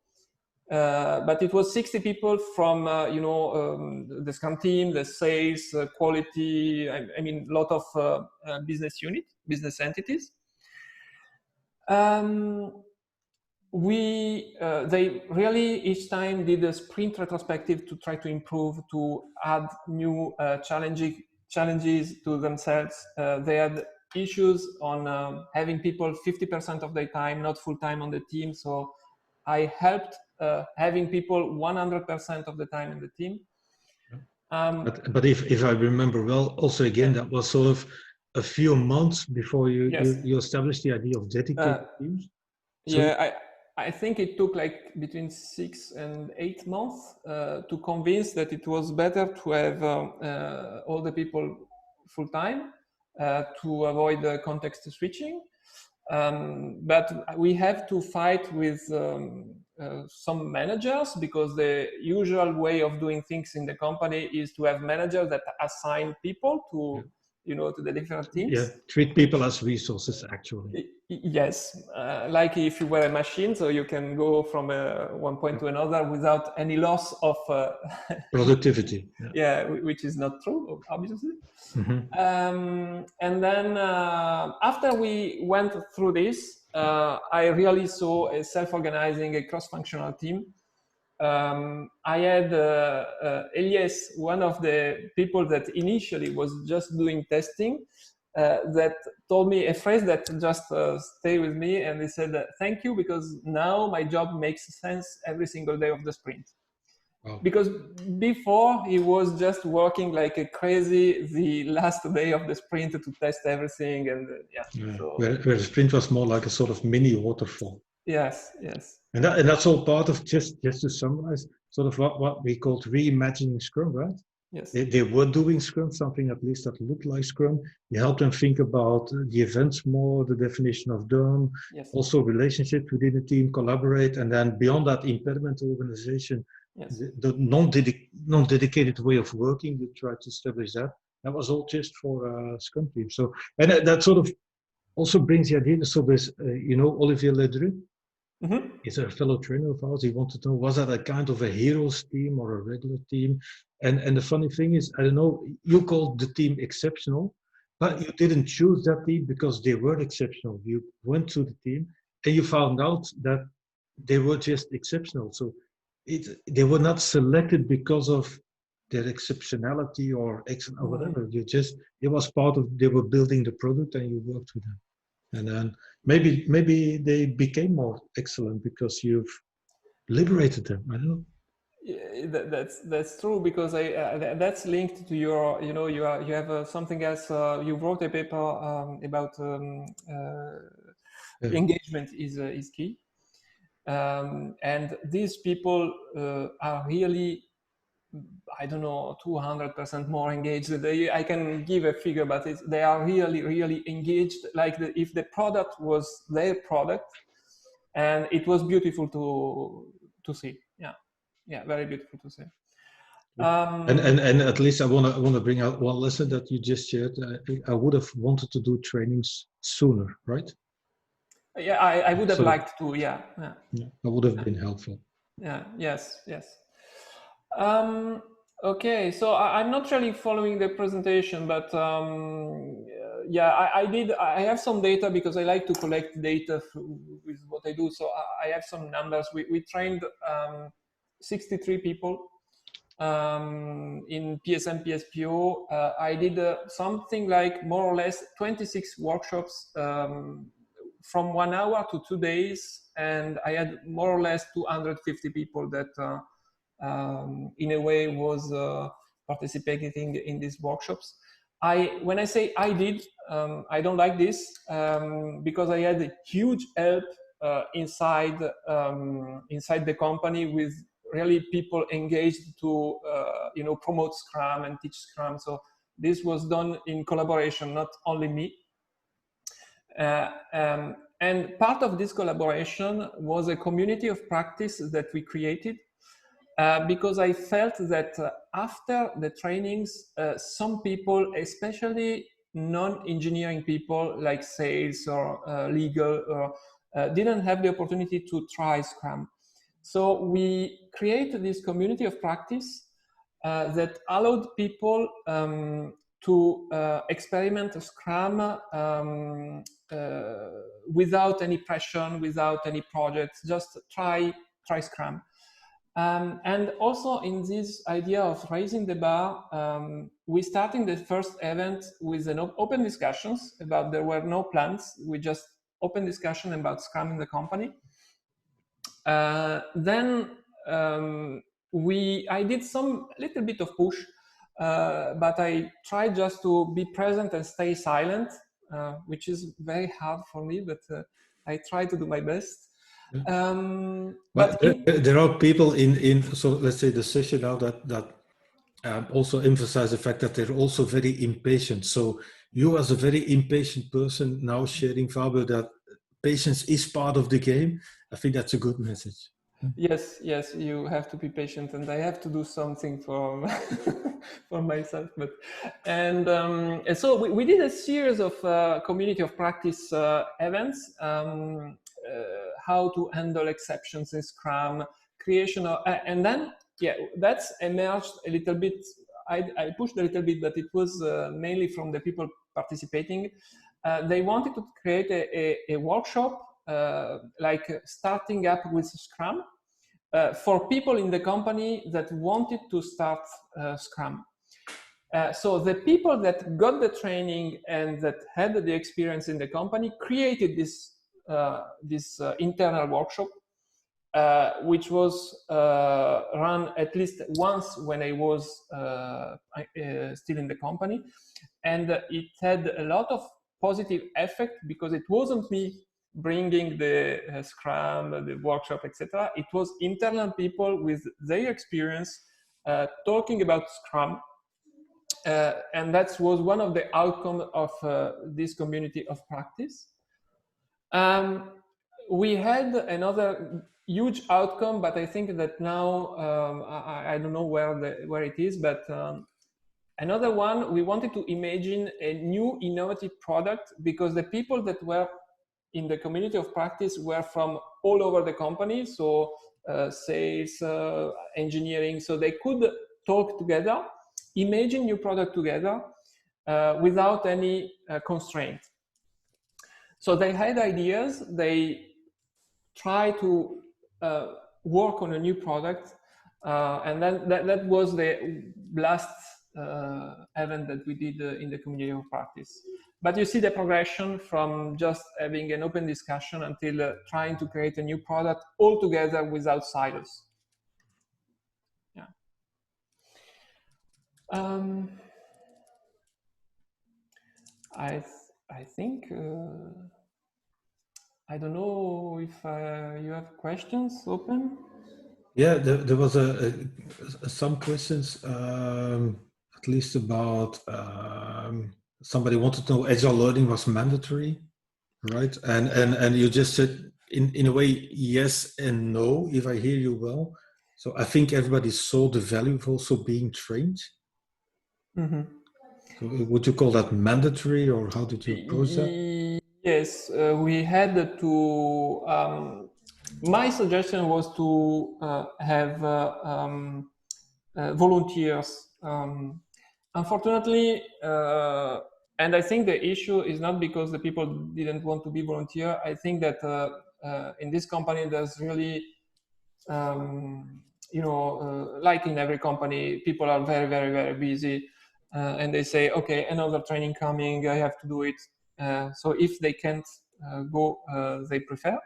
But it was 60 people from the Scrum team, the sales, quality. I mean, a lot of business entities. They really each time did a sprint retrospective to try to improve, to add new challenges to themselves. They had issues on having people 50% of their time, not full time on the team. So I helped having people 100% of the time in the team. But if I remember well, also again, that was sort of a few months before you established the idea of dedicated teams. So, yeah, I think it took like between 6 and 8 months to convince that it was better to have all the people full time to avoid the context switching. But we have to fight with some managers, because the usual way of doing things in the company is to have managers that assign people to to the different teams. Yeah, treat people as resources, actually. Yes, like if you were a machine, so you can go from one point to another without any loss of productivity. Yeah, which is not true, obviously. Mm-hmm. And then after we went through this, I really saw a self-organizing, a cross-functional team. I had Elias, one of the people that initially was just doing testing, that told me a phrase that just stayed with me, and he said, "Thank you, because now my job makes sense every single day of the sprint." Wow. Because before he was just working like a crazy the last day of the sprint to test everything, and so. Where the sprint was more like a sort of mini waterfall. Yes. And that's all part of, just to summarize, sort of what we called reimagining Scrum, right? Yes. They were doing Scrum, something at least that looked like Scrum. You helped them think about the events more, the definition of done, also relationships within the team, collaborate, and then beyond that, impediment organization, the non-dedicated way of working, you try to establish that. That was all just for Scrum team. So, and that sort of also brings the idea, so there's, Olivier Ledru, is a fellow trainer of ours. He wanted to know, was that a kind of a heroes team or a regular team? And the funny thing is, I don't know, you called the team exceptional, but you didn't choose that team because they were exceptional. You went to the team and you found out that they were just exceptional. So they were not selected because of their exceptionality or whatever. It was part of, they were building the product and you worked with them. And then maybe they became more excellent because you've liberated them. I don't know. Yeah, that's true, because that's linked to your, you know, you have something else. You wrote a paper about Yeah. engagement is key, and these people are really, I don't know, 200% more engaged. I can give a figure, but they are really engaged. Like if the product was their product, and it was beautiful to see. Yeah, very beautiful to see. And at least I wanna bring out one lesson that you just shared. I would have wanted to do trainings sooner, right? Yeah, I would have So liked to. Yeah, I would have been helpful. yeah, yes. Okay, so I'm not really following the presentation, but yeah, I have some data because I like to collect data with what I do. So I have some numbers. We trained 63 people in PSM, PSPO. I did something like more or less 26 workshops from 1 hour to 2 days, and I had more or less 250 people that in a way was participating in these workshops. When I say I did, I don't like this because I had a huge help inside the company with really people engaged to promote Scrum and teach Scrum. So this was done in collaboration, not only me. And part of this collaboration was a community of practice that we created because I felt that after the trainings, some people, especially non-engineering people like sales or legal, didn't have the opportunity to try Scrum. So we created this community of practice that allowed people to experiment Scrum without any pressure, without any projects, just try Scrum. And also in this idea of raising the bar, we started the first event with an open discussions about, there were no plans, we just open discussion about Scrum in the company. Then I did some little bit of push, but I tried just to be present and stay silent, which is very hard for me, but I try to do my best. But there are people in so let's say the session now that also emphasize the fact that they're also very impatient. So you as a very impatient person now sharing, Fabio, that patience is part of the game. I think that's a good message. Yes, you have to be patient, and I have to do something for for myself. And so we did a series of community of practice events, how to handle exceptions in Scrum, creation of, and then that's emerged a little bit. I pushed a little bit, but it was mainly from the people participating. They wanted to create a workshop like starting up with Scrum. For people in the company that wanted to start Scrum. So the people that got the training and that had the experience in the company created this internal workshop, which was run at least once when I was still in the company. And it had a lot of positive effect because it wasn't me bringing the Scrum, the workshop, etc. It was internal people with their experience talking about Scrum. And that was one of the outcomes of this community of practice. We had another huge outcome, but I think that now, I don't know where it is, but another one, we wanted to imagine a new innovative product because the people that were in the community of practice were from all over the company, so sales, engineering, so they could talk together, imagine new product together without any constraint. So they had ideas, they try to work on a new product. And then that was the last event that we did in the community of practice. But you see the progression from just having an open discussion until trying to create a new product altogether without silos. Yeah. I think I don't know if you have questions open. Yeah, there was some questions, at least about somebody wanted to know agile learning was mandatory, right? And you just said in a way yes and no, if I hear you well. So I think everybody saw the value of also being trained. Mm-hmm. So would you call that mandatory, or how did you approach that? Yes, we had to. My suggestion was to have volunteers. Unfortunately, and I think the issue is not because the people didn't want to be volunteer. I think that in this company there's really, like in every company, people are very, very, very busy, and they say, okay, another training coming, I have to do it. So if they can't go, they prefer.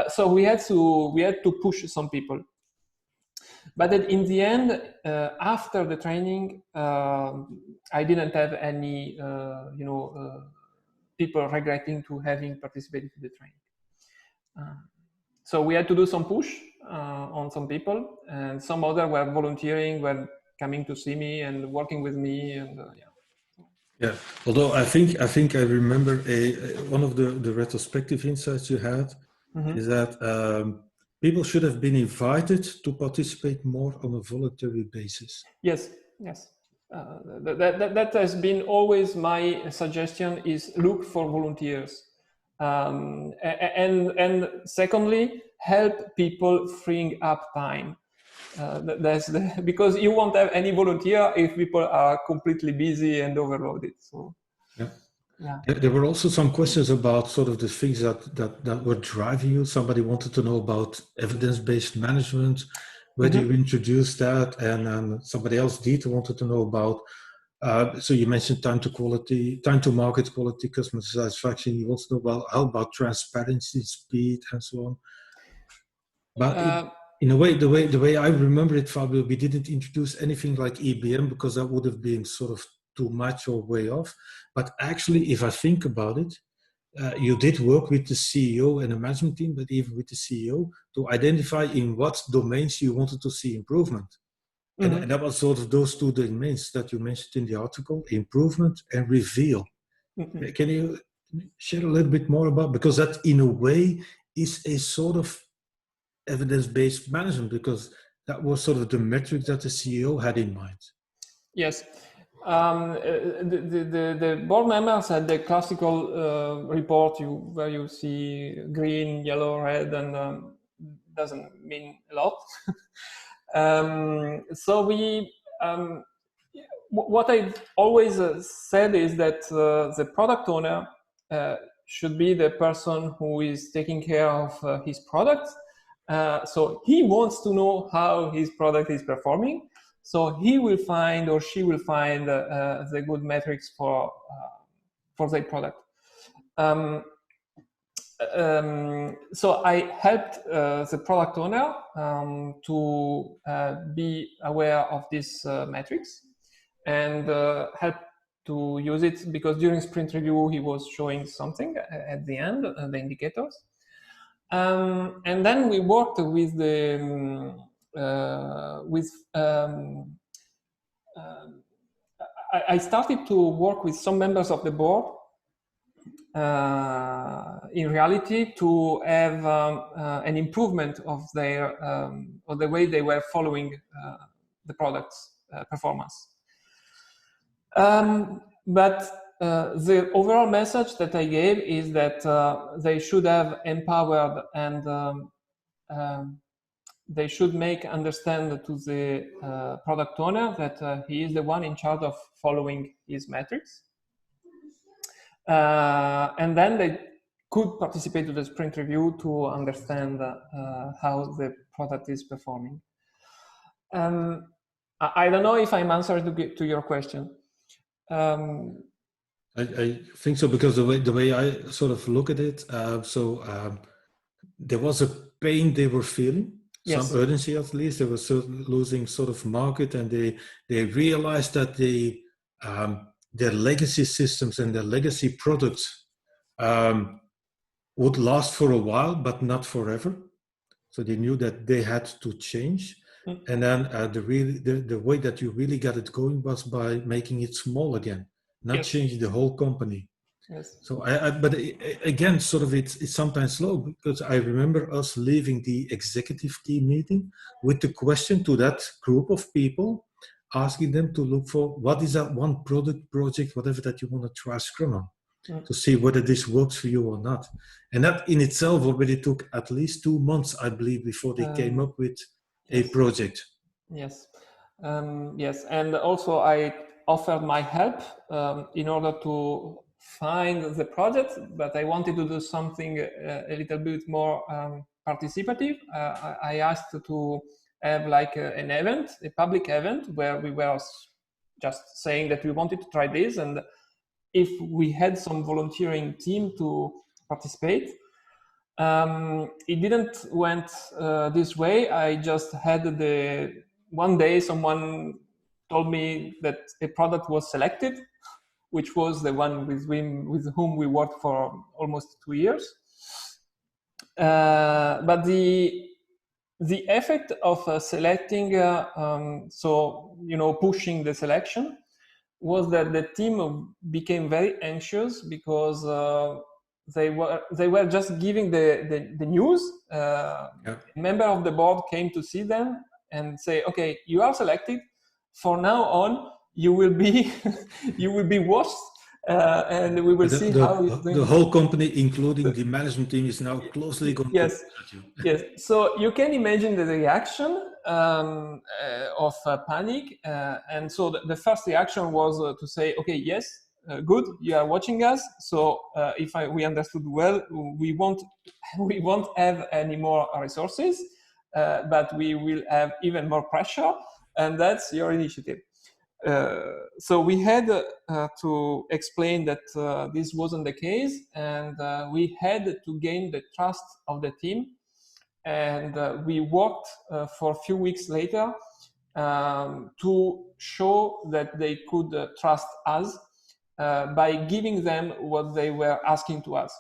So we had to push some people. But in the end, after the training, I didn't have any, people regretting to having participated in the training. So we had to do some push on some people, and some other were volunteering, were coming to see me and working with me, and yeah. Yeah, although I think I remember one of the retrospective insights you had is that people should have been invited to participate more on a voluntary basis. Yes, yes. That has been always my suggestion, is look for volunteers. And secondly, help people freeing up time. Because you won't have any volunteer if people are completely busy and overloaded. So yeah. There were also some questions about sort of the things that were driving you. Somebody wanted to know about evidence-based management. Where do you introduce that? And somebody else, Dieter, wanted to know about. So you mentioned time to market quality, customer satisfaction. You want to know about how about transparency, speed, and so on. But in a way, the way I remember it, Fabio, we didn't introduce anything like EBM because that would have been sort of too much or way off. But actually, if I think about it, you did work with the CEO and the management team, but even with the CEO, to identify in what domains you wanted to see improvement. And that was sort of those two domains that you mentioned in the article: improvement and reveal. Can you share a little bit more about, because that in a way is a sort of evidence-based management, because that was sort of the metric that the CEO had in mind. Yes. The board members had the classical report where you see green, yellow, red, and doesn't mean a lot. So what I've always said is that the product owner should be the person who is taking care of his product. So he wants to know how his product is performing. So he will find, or she will find, the good metrics for their product. So I helped the product owner to be aware of these metrics and help to use it, because during sprint review he was showing something at the end, the indicators. And then we worked with the I started to work with some members of the board in reality to have an improvement of their of the way they were following the product's performance. But the overall message that I gave is that they should have empowered and they should make understand to the product owner that he is the one in charge of following his metrics. And then they could participate to the sprint review to understand how the product is performing. I don't know if I'm answering to your question. I think so, because the way I sort of look at it, there was a pain they were feeling, Yes. some urgency at least. They were losing sort of market, and they realized that their legacy systems and their legacy products would last for a while, but not forever. So they knew that they had to change. And then the way that you really got it going was by making it small again, not changing the whole company. Yes. So but again, sort of it's sometimes slow, because I remember us leaving the executive team meeting with the question to that group of people, asking them to look for what is that one product, project, whatever that you want to try Scrum on, to see whether this works for you or not. And that in itself already took at least 2 months, I believe, before they came up with a project. Yes. Yes. And also I offered my help in order to find the project, but I wanted to do something a little bit more participative. I asked to have like an event, a public event, where we were just saying that we wanted to try this, and if we had some volunteering team to participate. It didn't went this way. I just had one day someone told me that a product was selected, which was the one with whom we worked for almost 2 years. But the effect of selecting, so pushing the selection, was that the team became very anxious, because they were just giving the news. A member of the board came to see them and say, "Okay, you are selected. For now on, you will be you will be watched, and we will see how it's going." The whole company, including the management team, is now closely going to look at you. Yes. So you can imagine the reaction of panic, and so the first reaction was to say, "Okay, yes, good, you are watching us. So if we understood well, we won't have any more resources, but we will have even more pressure, and that's your initiative." So we had to explain that this wasn't the case, and we had to gain the trust of the team. And we worked for a few weeks later to show that they could trust us by giving them what they were asking to us.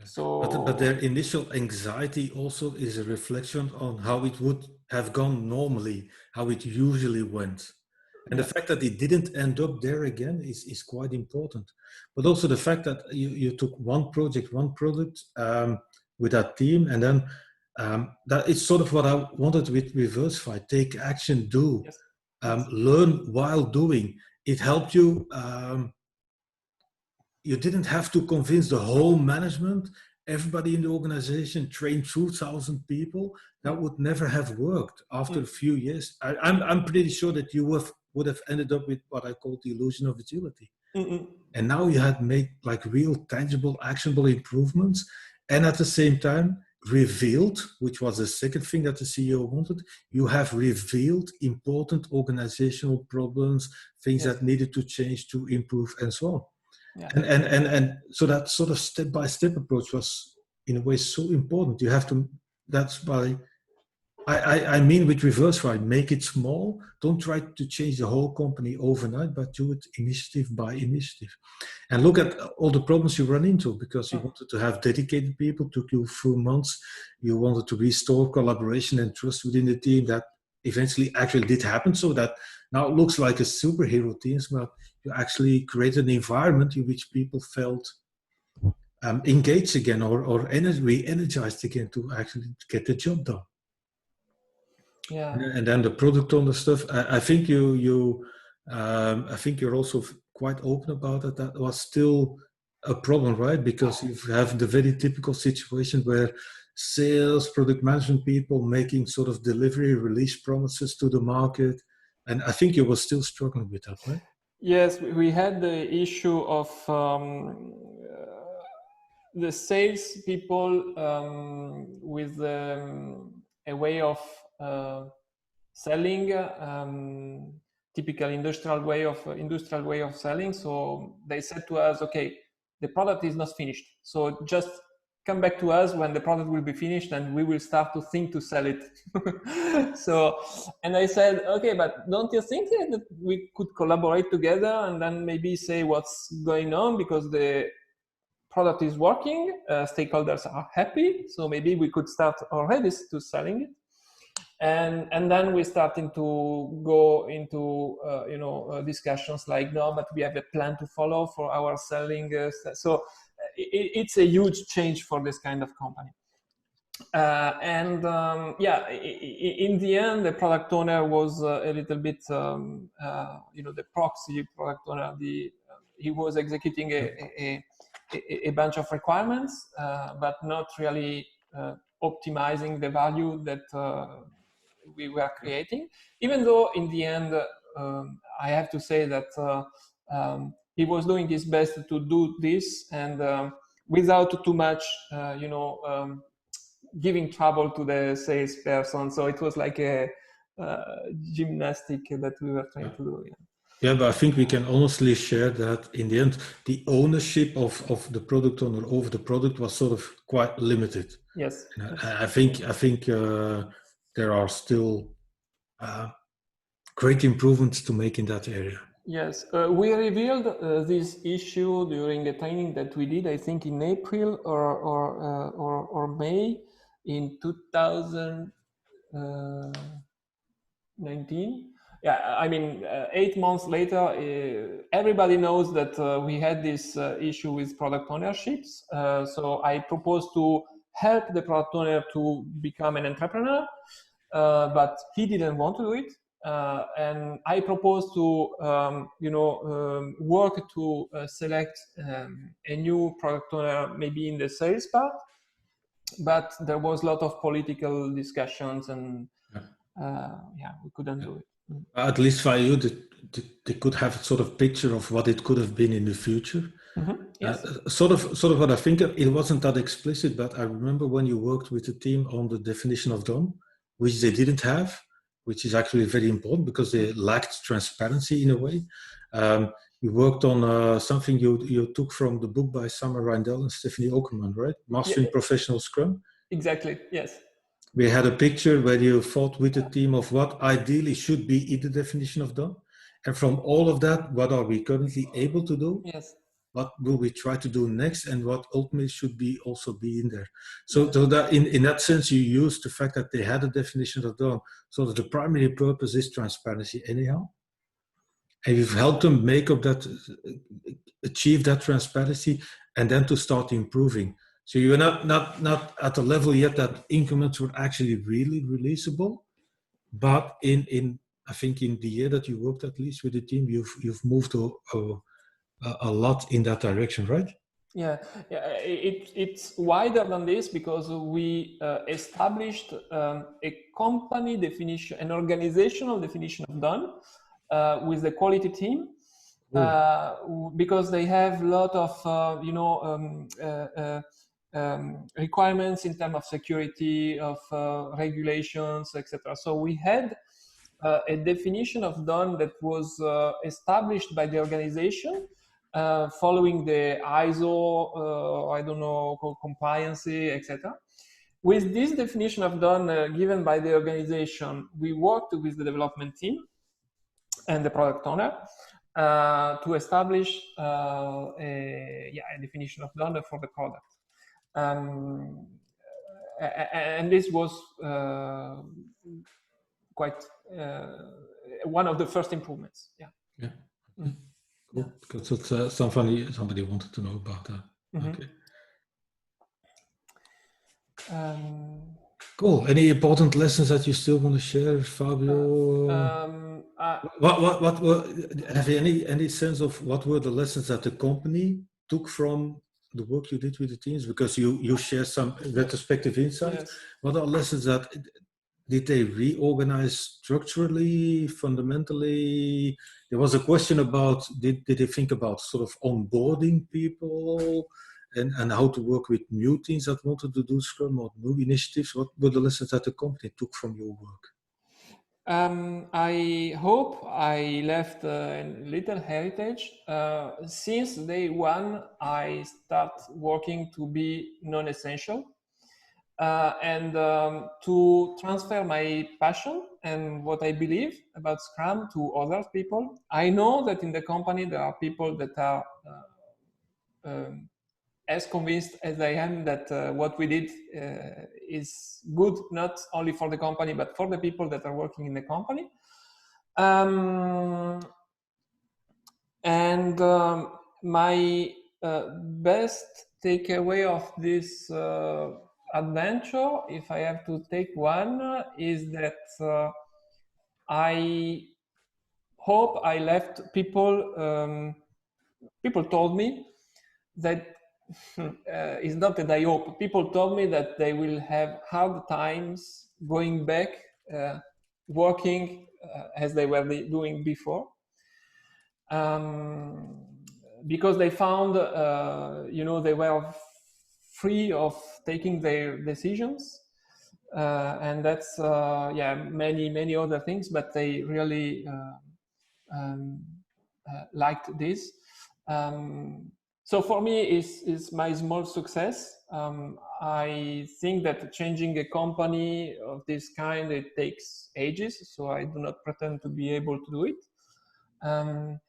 So, but their initial anxiety also is a reflection on how it would have gone normally, how it usually went. And the fact that it didn't end up there again is quite important. But also the fact that you took one project, one product with that team, and then that is sort of what I wanted with Reversify. Take action, do, learn while doing. It helped you. You didn't have to convince the whole management, everybody in the organization, train 2,000 people. That would never have worked after a few years. I'm pretty sure that you would have ended up with what I call the illusion of agility. And now you had made like real, tangible, actionable improvements. And at the same time, revealed, which was the second thing that the CEO wanted, you have revealed important organizational problems, things that needed to change to improve and so on. And so that sort of step-by-step approach was in a way so important. You have to, that's why I mean with Reversify, make it small. Don't try to change the whole company overnight, but do it initiative by initiative. And look at all the problems you run into, because you wanted to have dedicated people, took you 4 months. You wanted to restore collaboration and trust within the team. That eventually actually did happen, so that now it looks like a superhero team, but you actually created an environment in which people felt engaged again, or re-energized again to actually get the job done. And then the product owner stuff. I think I think you're also quite open about it. That was still a problem, right? Because you have the very typical situation where sales, product management people making sort of delivery release promises to the market, and I think you were still struggling with that, right? Yes, we had the issue of the sales people with a way of selling, typical industrial way of selling. So they said to us, okay, the product is not finished, so just come back to us when the product will be finished and we will start to think to sell it. So, and I said, okay, but don't you think that we could collaborate together and then maybe say what's going on, because the product is working, stakeholders are happy, so maybe we could start already to selling it. And then we starting to go into discussions like, no, but we have a plan to follow for our selling. So it's a huge change for this kind of company. In the end, the product owner was a little bit, the proxy product owner. He was executing a bunch of requirements, but not really optimizing the value that we were creating. Even though in the end, I have to say that he was doing his best to do this, and without too much, giving trouble to the salesperson. So it was like a gymnastic that we were trying to do. Yeah, but I think we can honestly share that in the end, the ownership of the product owner over the product was sort of quite limited. Yes. I think there are still great improvements to make in that area. Yes, we revealed this issue during a training that we did, I think in April or May in 2019. Yeah, I mean, 8 months later, everybody knows that we had this issue with product ownerships. So I proposed to help the product owner to become an entrepreneur, but he didn't want to do it. And I proposed to, work to select a new product owner, maybe in the sales part. But there was a lot of political discussions, and we couldn't do it. At least for you, they could have a sort of picture of what it could have been in the future. Mm-hmm. Yes. Sort of what I think of, it wasn't that explicit, but I remember when you worked with the team on the definition of done, which they didn't have, which is actually very important because they lacked transparency in a way. You worked on something you took from the book by Summer Reindel and Stephanie Okerman, right? Mastering Professional Scrum. Exactly, yes. We had a picture where you thought with the team of what ideally should be in the definition of done. And from all of that, what are we currently able to do? Yes. What will we try to do next, and what ultimately should also be in there? So that in that sense, you use the fact that they had a definition of done, so that the primary purpose is transparency anyhow. And you've helped them achieve that transparency, and then to start improving. So you're not at the level yet that increments were actually really releasable, but in I think in the year that you worked at least with the team, you've moved a lot in that direction, right? Yeah, it's wider than this because we established a company definition, an organizational definition of done with the quality team, because they have a lot of requirements in terms of security, of regulations, etc. So we had a definition of done that was established by the organization, following the ISO, compliancy, etc. With this definition of done given by the organization, we worked with the development team and the product owner to establish a definition of done for the product. And this was quite one of the first improvements. Yeah. Cool. Because it's somebody wanted to know about that. Okay. Cool. Any important lessons that you still want to share, Fabio? What have you any sense of what were the lessons that the company took from the work you did with the teams? Because you share some retrospective insights. Yes. What are lessons that did they reorganize structurally, fundamentally? There was a question about did they think about sort of onboarding people and how to work with new teams that wanted to do Scrum or new initiatives? What were the lessons that the company took from your work? I hope I left a little heritage. Since day one, I start working to be non-essential and to transfer my passion and what I believe about Scrum to other people. I know that in the company there are people that are as convinced as I am that what we did is good, not only for the company, but for the people that are working in the company. My best takeaway of this adventure, if I have to take one, is that I hope I left people. People told me that it's not that I hope. People told me that they will have hard times going back working as they were doing before. Because they found, they were free of taking their decisions, and that's many other things. But they really liked this. So for me, is my small success. I think that changing a company of this kind, it takes ages. So I do not pretend to be able to do it.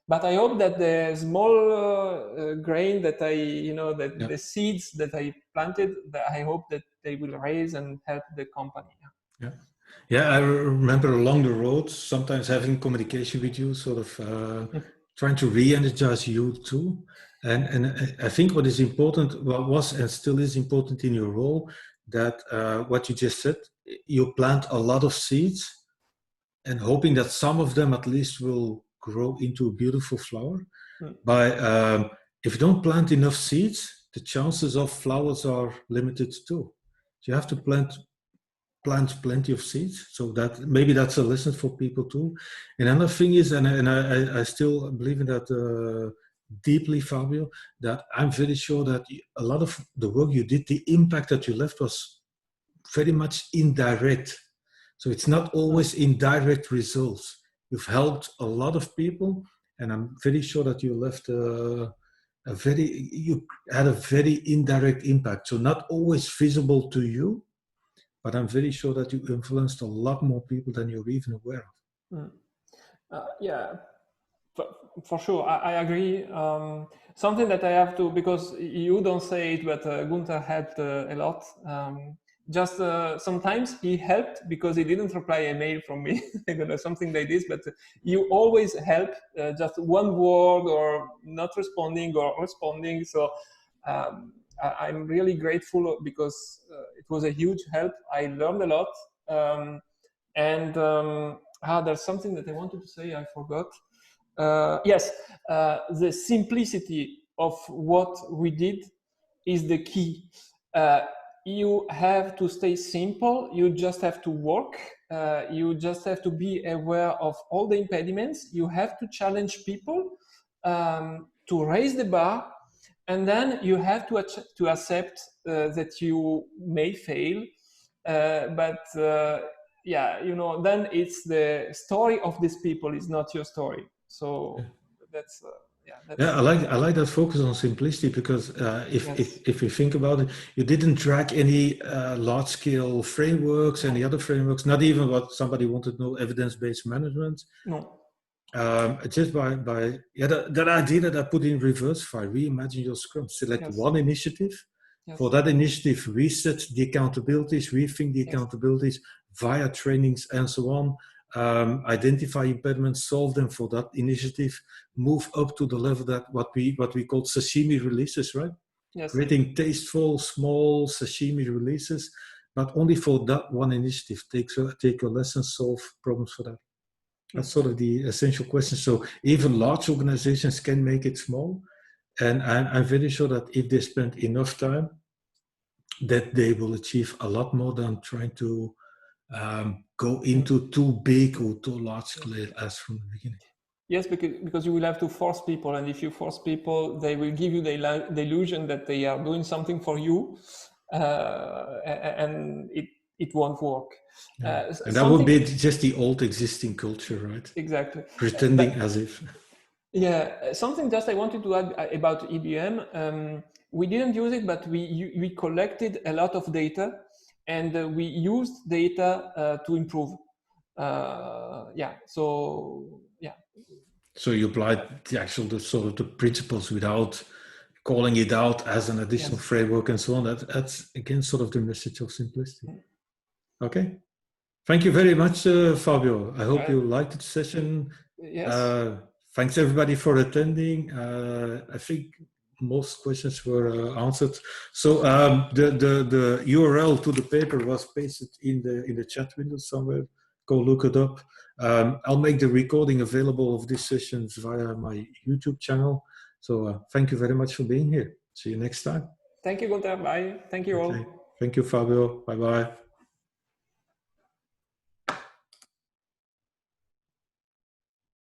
But I hope that the small grain that the seeds that I planted, that I hope that they will raise and help the company. Yeah, I remember along the road sometimes having communication with you, sort of trying to re-energize you too. And I think what is important, what was and still is important in your role, that what you just said, you plant a lot of seeds and hoping that some of them at least will grow into a beautiful flower. If you don't plant enough seeds, the chances of flowers are limited too. So you have to plant plenty of seeds. So that maybe that's a lesson for people too. And another thing is, and I still believe in that deeply, Fabio, that I'm very sure that a lot of the work you did, the impact that you left was very much indirect. So it's not always indirect results. You've helped a lot of people, and I'm very sure that you left you had a very indirect impact. So not always visible to you, but I'm very sure that you influenced a lot more people than you're even aware of. Yeah, for sure, I agree. Something that I have to, because you don't say it, but Gunther helped a lot. Just sometimes he helped because he didn't reply a mail from me. I don't know, something like this, but you always help, just one word or not responding or responding. So I'm really grateful because it was a huge help. I learned a lot. There's something that I wanted to say, I forgot. Yes, the simplicity of what we did is the key. You have to stay simple. You just have to work. You just have to be aware of all the impediments. You have to challenge people to raise the bar, and then you have to accept that you may fail. Then it's the story of these people, is not your story. So that's I like that focus on simplicity, because if you think about it, you didn't drag any large scale frameworks, any other frameworks, not even what somebody wanted to know, evidence-based management. No. Just by that idea that I put in reverse file, reimagine your Scrum, select one initiative. For that initiative, reset the accountabilities, rethink the accountabilities via trainings and so on. Identify impediments, solve them for that initiative, move up to the level that what we call sashimi releases, right? Yes. Creating tasteful, small sashimi releases, not only for that one initiative. Take your lessons, solve problems for that. That's sort of the essential question. So even large organizations can make it small. And I'm very sure that if they spend enough time, that they will achieve a lot more than trying to go into too big or too large scale as from the beginning. Yes, because you will have to force people, and if you force people, they will give you the illusion that they are doing something for you, and it won't work. Yeah. And that would be just the old existing culture, right? Exactly. Pretending as if. Yeah, something just I wanted to add about EBM. We didn't use it, but we collected a lot of data, and we used data to improve. Yeah. So yeah. So you applied the sort of the principles without calling it out as an additional framework and so on. That's again sort of the message of simplicity. Okay. Thank you very much, Fabio. I hope you liked the session. Yes. Thanks everybody for attending. I think most questions were answered. So the URL to the paper was pasted in the chat window somewhere. Go look it up. I'll make the recording available of these sessions via my YouTube channel. So thank you very much for being here. See you next time. Thank you, Gunther. Bye. Thank you all. Thank you, Fabio. Bye-bye.